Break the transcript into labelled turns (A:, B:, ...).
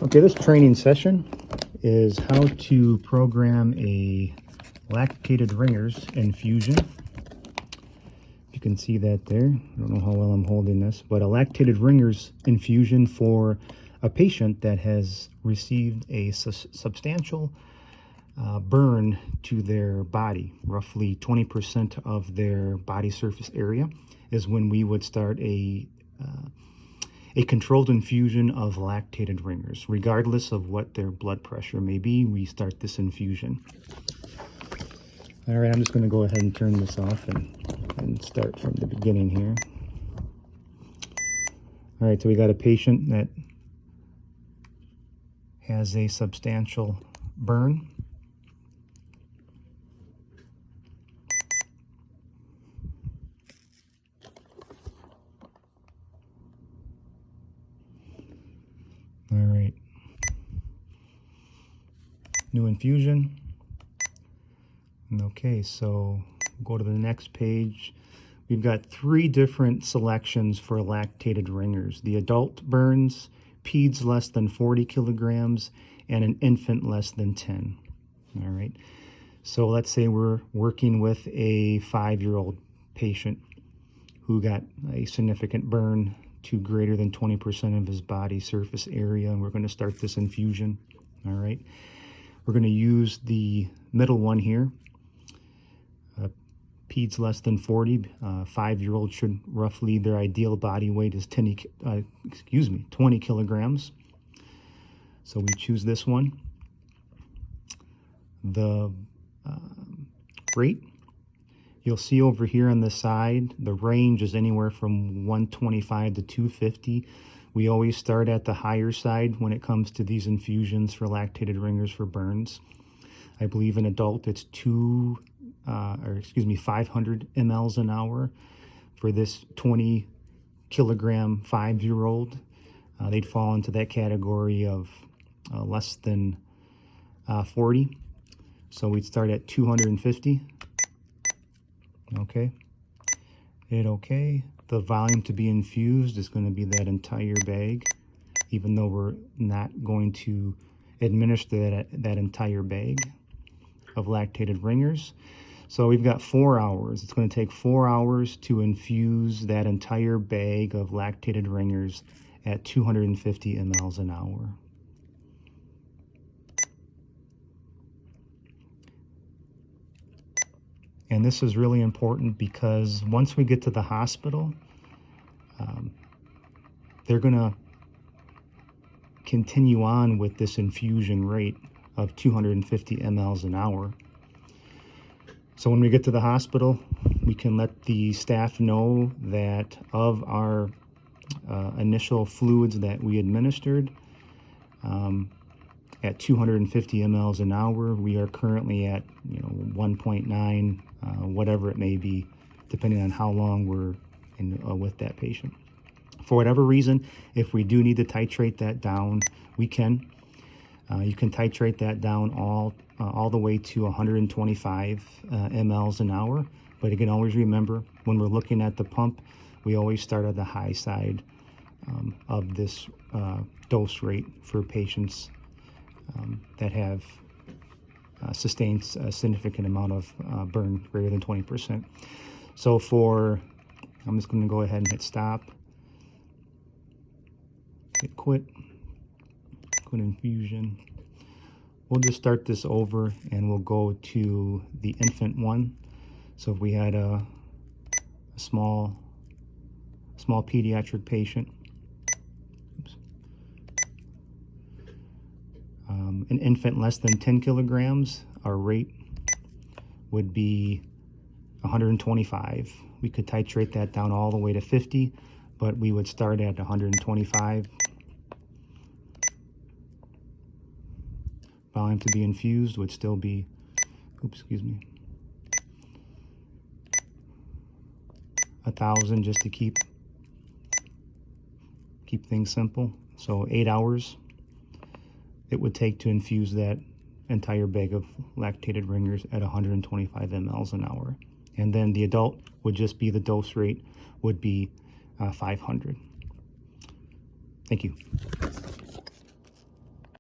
A: Okay, this training session is how to program a lactated ringers infusion. You can see that there. I don't know how well I'm holding this, but a lactated ringers infusion for a patient that has received a substantial burn to their body. Roughly 20% of their body surface area is when we would start a controlled infusion of lactated ringers. Regardless of what their blood pressure may be, we start this infusion. All right, I'm just going to go ahead and turn this off and start from the beginning here. All right, so we got a patient that has a substantial burn. All right, new infusion. Okay, so go to the next page. We've got 3 different selections for lactated ringers: the adult burns, peds less than 40 kilograms, and an infant less than 10. All right, so let's say we're working with a 5-year-old patient who got a significant burn to greater than 20% of his body surface area, and we're going to start this infusion. All right, we're going to use the middle one here. Peds less than 40, 5-year-old should roughly, their ideal body weight is 20 kilograms. So we choose this one. The rate, you'll see over here on the side, the range is anywhere from 125 to 250. We always start at the higher side when it comes to these infusions for lactated ringers for burns. I believe in adult it's 500 mLs an hour. For this 20 kilogram 5-year-old, they'd fall into that category of less than 40. So we'd start at 250. Okay. Hit OK. The volume to be infused is going to be that entire bag, even though we're not going to administer that entire bag of lactated ringers. So we've got 4 hours. It's going to take 4 hours to infuse that entire bag of lactated ringers at 250 mLs an hour. And this is really important because once we get to the hospital, they're going to continue on with this infusion rate of 250 mLs an hour. So when we get to the hospital, we can let the staff know that of our initial fluids that we administered at 250 mLs an hour, we are currently at 1.9, whatever it may be, depending on how long we're with that patient. For whatever reason, if we do need to titrate that down, we can. You can titrate that down all the way to 125 mLs an hour. But again, always remember, when we're looking at the pump, we always start at the high side of this dose rate for patients that have sustained a significant amount of burn greater than 20%. So I'm just going to go ahead and hit stop, hit quit infusion. We'll just start this over and we'll go to the infant one. So if we had a small pediatric patient, an infant less than 10 kilograms, our rate would be 125. We could titrate that down all the way to 50, but we would start at 125. Volume to be infused would still be, 1,000, just to keep things simple. So 8 hours it would take to infuse that entire bag of lactated ringers at 125 mLs an hour. And then the adult would just be, the dose rate would be 500. Thank you.